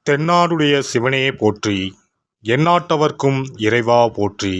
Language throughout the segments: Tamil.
தென்னாடுடைய சிவனே போற்றி, எந்நாட்டவர்க்கும் இறைவா போற்றி.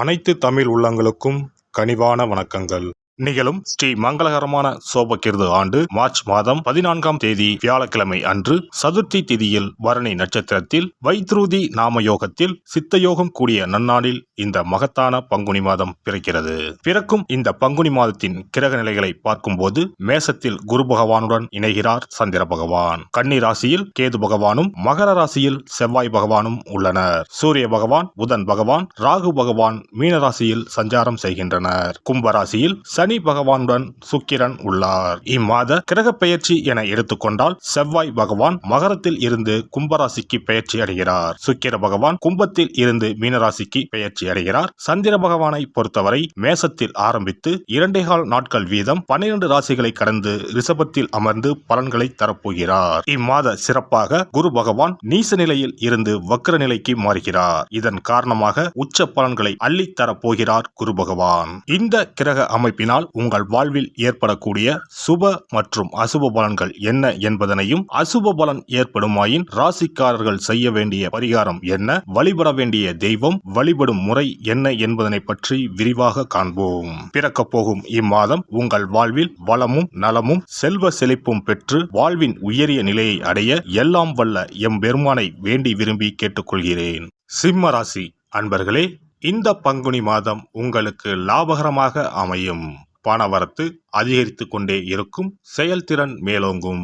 அனைத்து தமிழ் உள்ளங்களுக்கும் கனிவான வணக்கங்கள். நிகழும் ஸ்ரீ மங்களகரமான சோபகிருது ஆண்டு மார்ச் மாதம் 14ஆம் தேதி வியாழக்கிழமை அன்று சதுர்த்தி திதியில் பரணி நட்சத்திரத்தில் வைத்ருதி நாம யோகத்தில் சித்தயோகம் கூடிய நன்னாளில் இந்த மகத்தான பங்குனி மாதம் பிறக்கிறது. பிறக்கும் இந்த பங்குனி மாதத்தின் கிரக நிலைகளை பார்க்கும்போது மேசத்தில் குரு பகவானுடன் இணைகிறார் சந்திர பகவான். கன்னி ராசியில் கேது பகவானும் மகர ராசியில் செவ்வாய் பகவானும் உள்ளனர். சூரிய பகவான், புதன் பகவான், ராகு பகவான் மீன ராசியில் சஞ்சாரம் செய்கின்றனர். கும்பராசியில் சனி பகவானுடன் சுக்கிரன் உள்ளார். இம்மாத கிரக பெயர்ச்சி என எடுத்துக்கொண்டால் செவ்வாய் பகவான் மகரத்தில் இருந்து கும்பராசிக்கு பெயர்ச்சி அடைகிறார். சுக்கிர பகவான் கும்பத்தில் இருந்து மீனராசிக்கு பெயர்ச்சி அடைகிறார். சந்திர பகவானை பொறுத்தவரை மேசத்தில் ஆரம்பித்து 2.25 நாட்கள் வீதம் 12 ராசிகளை கடந்து ரிஷபத்தில் அமர்ந்து பலன்களை தரப்போகிறார். இம்மாத சிறப்பாக குரு பகவான் நீச நிலையில் இருந்து வக்ர நிலைக்கு மாறுகிறார். இதன் காரணமாக உச்ச பலன்களை அள்ளித் தரப்போகிறார் குரு பகவான். இந்த கிரக அமைப்பினால் உங்கள் வாழ்வில் ஏற்படக்கூடிய சுப மற்றும் அசுப பலன்கள் என்ன என்பதனையும், அசுப பலன் ஏற்படுமாயின் ராசிக்காரர்கள் செய்ய வேண்டிய பரிகாரம் என்ன, வழிபட வேண்டிய தெய்வம், வழிபடும் முறை என்ன என்பதனை பற்றி விரிவாக காண்போம். பிறக்க போகும் இம்மாதம் உங்கள் வாழ்வில் வளமும் நலமும் செல்வ செழிப்பும் பெற்று வாழ்வின் உயரிய நிலையை அடைய எல்லாம் வல்ல எம்பெருமானை வேண்டி விரும்பி கேட்டுக்கொள்கிறேன். சிம்ம ராசி அன்பர்களே, இந்த பங்குனி மாதம் உங்களுக்கு லாபகரமாக அமையும். பணவரத்து அதிகரித்து கொண்டே இருக்கும். செயல்திறன் மேலோங்கும்.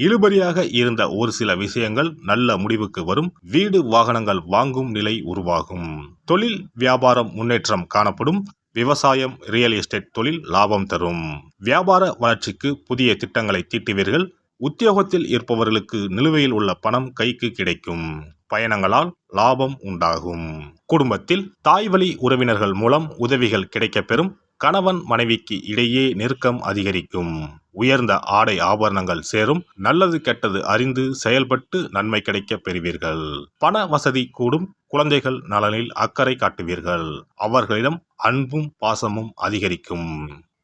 இழுபறியாக இருந்த ஒரு சில விஷயங்கள் நல்ல முடிவுக்கு வரும். வீடு வாகனங்கள் வாங்கும் நிலை உருவாகும். தொழில் வியாபாரம் முன்னேற்றம் காணப்படும். விவசாயம், ரியல் எஸ்டேட் தொழில் லாபம் தரும். வியாபார வளர்ச்சிக்கு புதிய திட்டங்களை தீட்டுவீர்கள். உத்தியோகத்தில் இருப்பவர்களுக்கு நிலுவையில் உள்ள பணம் கைக்கு கிடைக்கும். பயணங்களால் லாபம் உண்டாகும். குடும்பத்தில் தாய்வழி உறவினர்கள் மூலம் உதவிகள் கிடைக்கப்பெறும். கணவன் மனைவிக்கு இடையே நெருக்கம் அதிகரிக்கும். உயர்ந்த ஆடை ஆபரணங்கள் சேரும். நல்லது கெட்டது அறிந்து செயல்பட்டு நன்மை கிடைக்க பெறுவீர்கள். பண வசதி கூடும். குழந்தைகள் நலனில் அக்கறை காட்டுவீர்கள். அவர்களிடம் அன்பும் பாசமும் அதிகரிக்கும்.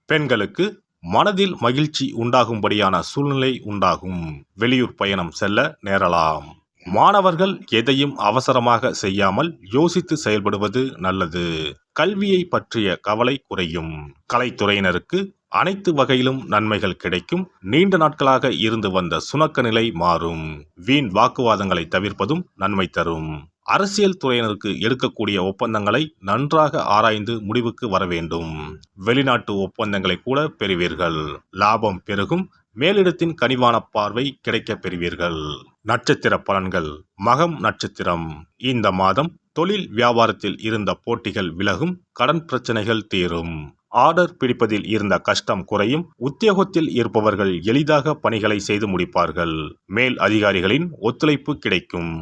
பெண்களுக்கு மனதில் மகிழ்ச்சி உண்டாகும்படியான சூழ்நிலை உண்டாகும். வெளியூர் பயணம் செல்ல நேரலாம். மாணவர்கள் எதையும் அவசரமாக செய்யாமல் யோசித்து செயல்படுவது நல்லது. கல்வியை பற்றிய கவலை குறையும். கலைத்துறையினருக்கு அனைத்து வகையிலும் நன்மைகள் கிடைக்கும். நீண்ட நாட்களாக இருந்து வந்த சுணக்க நிலை மாறும். வீண் வாக்குவாதங்களை தவிர்ப்பதும் நன்மை தரும். அரசியல் துறையினருக்கு எடுக்கக்கூடிய ஒப்பந்தங்களை நன்றாக ஆராய்ந்து முடிவுக்கு வர வேண்டும். வெளிநாட்டு ஒப்பந்தங்களை கூட பெறுவீர்கள். லாபம் பெருகும். மேலிடத்தின் கனிவான பார்வை கிடைக்க பெறுவீர்கள். நட்சத்திர பலன்கள். மகம் நட்சத்திரம். இந்த மாதம் தொழில் வியாபாரத்தில் இருந்த போட்டிகள் விலகும். கடன் பிரச்சனைகள் தீரும். ஆர்டர் பிடிப்பதில் இருந்த கஷ்டம் குறையும். உத்தியோகத்தில் இருப்பவர்கள் எளிதாக பணிகளை செய்து முடிப்பார்கள். மேல் அதிகாரிகளின் ஒத்துழைப்பு கிடைக்கும்.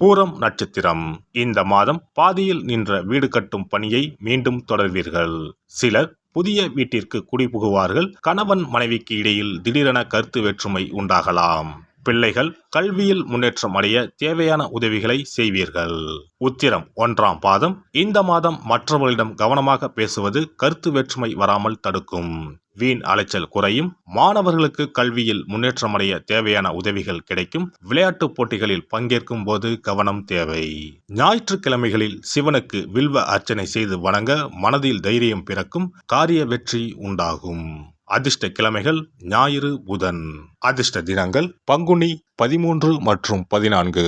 பூரம் நட்சத்திரம். இந்த மாதம் பாதியில் நின்ற வீடு கட்டும் பணியை மீண்டும் தொடர்வீர்கள். சிலர் புதிய வீட்டிற்கு குடிபுகுவார்கள். கணவன் மனைவிக்கு இடையில் திடீரென கருத்து வேற்றுமை உண்டாகலாம். பிள்ளைகள் கல்வியில் முன்னேற்றம் அடைய தேவையான உதவிகளை செய்வீர்கள். உத்திரம் 1ஆம் பாதம். இந்த மாதம் மற்றவர்களிடம் கவனமாக பேசுவது கருத்து வேற்றுமை வராமல் தடுக்கும். வீண் அலைச்சல் குறையும். மாணவர்களுக்கு கல்வியில் முன்னேற்றம் அடைய தேவையான உதவிகள் கிடைக்கும். விளையாட்டு போட்டிகளில் பங்கேற்கும் போது கவனம் தேவை. ஞாயிற்றுக்கிழமைகளில் சிவனுக்கு வில்வ அர்ச்சனை செய்து வணங்க மனதில் தைரியம் பிறக்கும். காரிய வெற்றி உண்டாகும். அதிர்ஷ்ட கிழமைகள் ஞாயிறு, புதன். அதிர்ஷ்ட தினங்கள் பங்குனி 13 மற்றும் 14.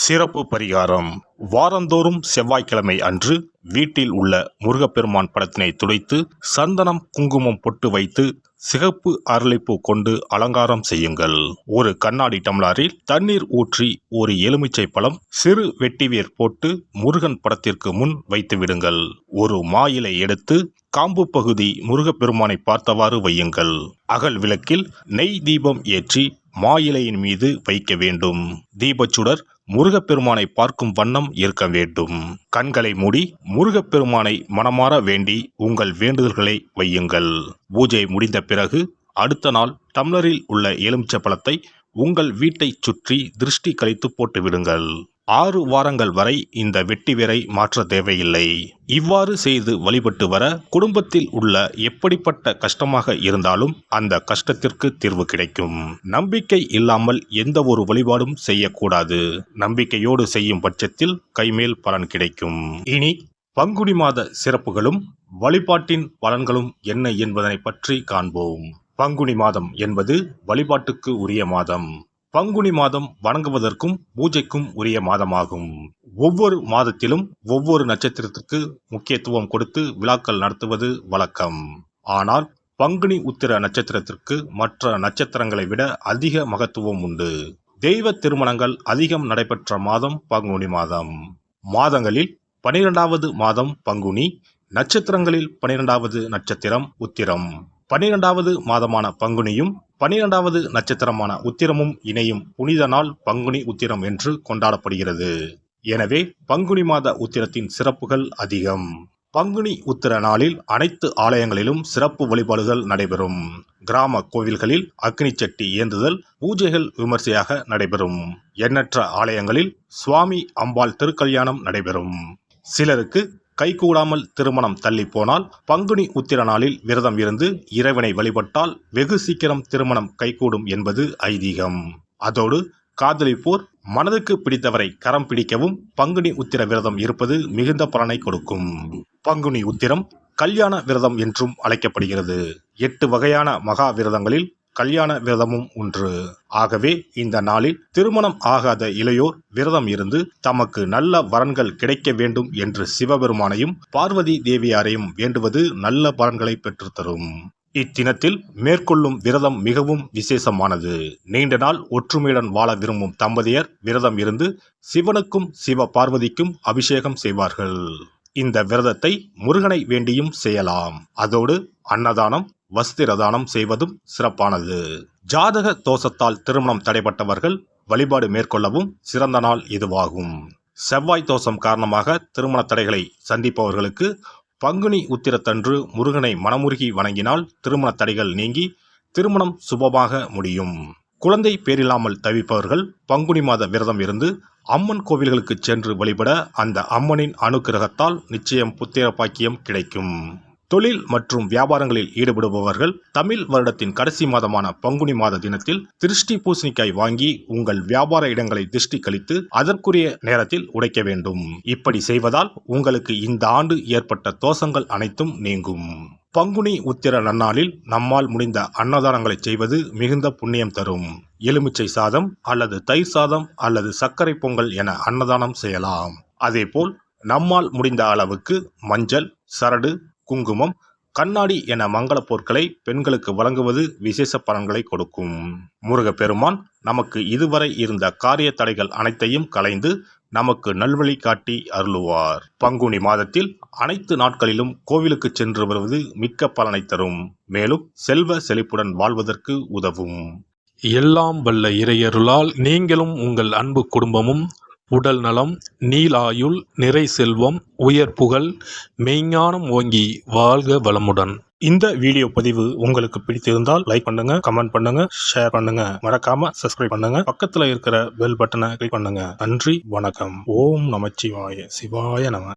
சிறப்பு பரிகாரம். வாரந்தோறும் செவ்வாய்க்கிழமை அன்று வீட்டில் உள்ள முருகப்பெருமான் படத்தினை துடைத்து சந்தனம் குங்குமம் பொட்டு வைத்து சிகப்பு அரளிப்பூ கொண்டு அலங்காரம் செய்யுங்கள். ஒரு கண்ணாடி டம்ளரில் தண்ணீர் ஊற்றி ஒரு எலுமிச்சை பழம் சிறு வெட்டிவேர் போட்டு முருகன் படத்திற்கு முன் வைத்து விடுங்கள். ஒரு மாயிலை எடுத்து காம்பு பகுதி முருகப்பெருமானை பார்த்தவாறு வையுங்கள். அகல் விளக்கில் நெய் தீபம் ஏற்றி மாயிலையின் மீது வைக்க வேண்டும். தீபச்சுடர் முருகப்பெருமானை பார்க்கும் வண்ணம் இருக்க வேண்டும். கண்களை மூடி முருகப்பெருமானை மனமாற வேண்டி உங்கள் வேண்டுதல்களை வையுங்கள். பூஜை முடிந்த பிறகு அடுத்த நாள் டம்ளரில் உள்ள எலுமிச்சை பழத்தை உங்கள் வீட்டை சுற்றி திருஷ்டி கழித்து போட்டு விடுங்கள். 6 வாரங்கள் வரை இந்த வெட்டி வேரை மாற்ற தேவையில்லை. இவ்வாறு செய்து வழிபட்டு வர குடும்பத்தில் உள்ள எப்படிப்பட்ட கஷ்டமாக இருந்தாலும் அந்த கஷ்டத்திற்கு தீர்வு கிடைக்கும். நம்பிக்கை இல்லாமல் எந்த ஒரு வழிபாடும் செய்யக்கூடாது. நம்பிக்கையோடு செய்யும் பட்சத்தில் கைமேல் பலன் கிடைக்கும். இனி பங்குனி மாத சிறப்புகளும் வழிபாட்டின் பலன்களும் என்ன என்பதனை பற்றி காண்போம். பங்குனி மாதம் என்பது வழிபாட்டுக்கு உரிய மாதம். பங்குனி மாதம் வணங்குவதற்கும் பூஜைக்கும் உரிய மாதமாகும். ஒவ்வொரு மாதத்திலும் ஒவ்வொரு நட்சத்திரத்திற்கு முக்கியத்துவம் கொடுத்து விழாக்கள் நடத்துவது வழக்கம். ஆனால் பங்குனி உத்திர நட்சத்திரத்திற்கு மற்ற நட்சத்திரங்களை விட அதிக மகத்துவம் உண்டு. தெய்வ திருமணங்கள் அதிகம் நடைபெற்ற மாதம் பங்குனி மாதம். மாதங்களில் 12வது மாதம் பங்குனி, நட்சத்திரங்களில் 12வது நட்சத்திரம் உத்திரம். 12வது மாதமான பங்குனியும் 12வது நட்சத்திரமான உத்திரமும் இணையும் புனித நாள் பங்குனி உத்திரம் என்று கொண்டாடப்படுகிறது. எனவே பங்குனி மாத உத்திரத்தின் சிறப்புகள் அதிகம். பங்குனி உத்திர நாளில் அனைத்து ஆலயங்களிலும் சிறப்பு வழிபாடுகள் நடைபெறும். கிராம கோவில்களில் அக்னி சட்டி ஏந்துதல், பூஜைகள் விமர்சையாக நடைபெறும். எண்ணற்ற ஆலயங்களில் சுவாமி அம்பாள் திருக்கல்யாணம் நடைபெறும். சிலருக்கு கைகூடாமல் திருமணம் தள்ளி போனால் பங்குனி உத்திர நாளில் விரதம் இருந்து இறைவனை வழிபட்டால் வெகு சீக்கிரம் திருமணம் கைகூடும் என்பது ஐதீகம். அதோடு காதலிப்போர் மனதுக்கு பிடித்தவரை கரம் பிடிக்கவும் பங்குனி உத்திர விரதம் இருப்பது மிகுந்த பலனை கொடுக்கும். பங்குனி உத்திரம் கல்யாண விரதம் என்றும் அழைக்கப்படுகிறது. 8 வகையான மகா விரதங்களில் கல்யாண விரதமும் ஒன்று. ஆகவே இந்த நாளில் திருமணம் ஆகாத இளையோர் விரதம் இருந்து தமக்கு நல்ல வரன்கள் கிடைக்க வேண்டும் என்று சிவபெருமானையும் பார்வதி தேவியாரையும் வேண்டுவது நல்ல பலன்களை பெற்றுத்தரும். இத்தினத்தில் மேற்கொள்ளும் விரதம் மிகவும் விசேஷமானது. நீண்ட நாள் ஒற்றுமையுடன் வாழ விரும்பும் தம்பதியர் விரதம் இருந்து சிவனுக்கும் சிவ பார்வதிக்கும் அபிஷேகம் செய்வார்கள். இந்த விரதத்தை முருகனை வேண்டியும் செய்யலாம். அதோடு அன்னதானம், வஸ்திரதானம் செய்வதும் சிறப்பானது. ஜாதக தோஷத்தால் திருமணம் தடைப்பட்டவர்கள் வழிபாடு மேற்கொள்ளவும் சிறந்த நாள் இதுவாகும். செவ்வாய் தோஷம் காரணமாக திருமண தடைகளை சந்திப்பவர்களுக்கு பங்குனி உத்திரத்தன்று முருகனை மனமுருகி வணங்கினால் திருமண தடைகள் நீங்கி திருமணம் சுபமாக முடியும். குழந்தை பேரில்லாமல் தவிப்பவர்கள் பங்குனி மாத விரதம் இருந்து அம்மன் கோவில்களுக்கு சென்று வழிபட அந்த அம்மனின் அனுக்கிரகத்தால் நிச்சயம் புத்திர பாக்கியம் கிடைக்கும். தொழில் மற்றும் வியாபாரங்களில் ஈடுபடுபவர்கள் தமிழ் வருடத்தின் கடைசி மாதமான பங்குனி மாத தினத்தில் திருஷ்டி பூசணிக்காய் வாங்கி உங்கள் வியாபார இடங்களை திருஷ்டி கழித்து அதற்குரிய நேரத்தில் உடைக்க வேண்டும். இப்படி செய்வதால் உங்களுக்கு இந்த ஆண்டு ஏற்பட்ட தோஷங்கள் அனைத்தும் நீங்கும். பங்குனி உத்திர நன்னாளில் நம்மால் முடிந்த அன்னதானங்களை செய்வது மிகுந்த புண்ணியம் தரும். எலுமிச்சை சாதம் அல்லது தயிர் சாதம் அல்லது சர்க்கரை பொங்கல் என அன்னதானம் செய்யலாம். அதேபோல் நம்மால் முடிந்த அளவுக்கு மஞ்சள், சரடு, குங்குமம், கண்ணாடி என மங்கள பொருட்களை பெண்களுக்கு வழங்குவது விசேஷ பலன்களை கொடுக்கும். முருகப்பெருமான் நமக்கு இதுவரை இருந்த காரிய தடைகள் அனைத்தையும் களைந்து நமக்கு நல்வழி காட்டி அருளுவார். பங்குனி மாதத்தில் அனைத்து நாட்களிலும் கோவிலுக்கு சென்று வருவது மிக்க பலனை தரும். மேலும் செல்வ செழிப்புடன் வாழ்வதற்கு உதவும். எல்லாம் வல்ல இறையருளால் நீங்களும் உங்கள் அன்பு குடும்பமும் உடல் நலம், நீலாயுள், நிறை செல்வம், உயர் புகழ், மெய்ஞானம் ஓங்கி வாழ்க வளமுடன். இந்த வீடியோ பதிவு உங்களுக்கு பிடித்திருந்தால் லைக் பண்ணுங்க, கமெண்ட் பண்ணுங்க, ஷேர் பண்ணுங்க, மறக்காம சப்ஸ்கிரைப் பண்ணுங்க, பக்கத்துல இருக்கிற பெல் பட்டனை கிளிக் பண்ணுங்க. நன்றி, வணக்கம். ஓம் நமச்சிவாய. சிவாய நம.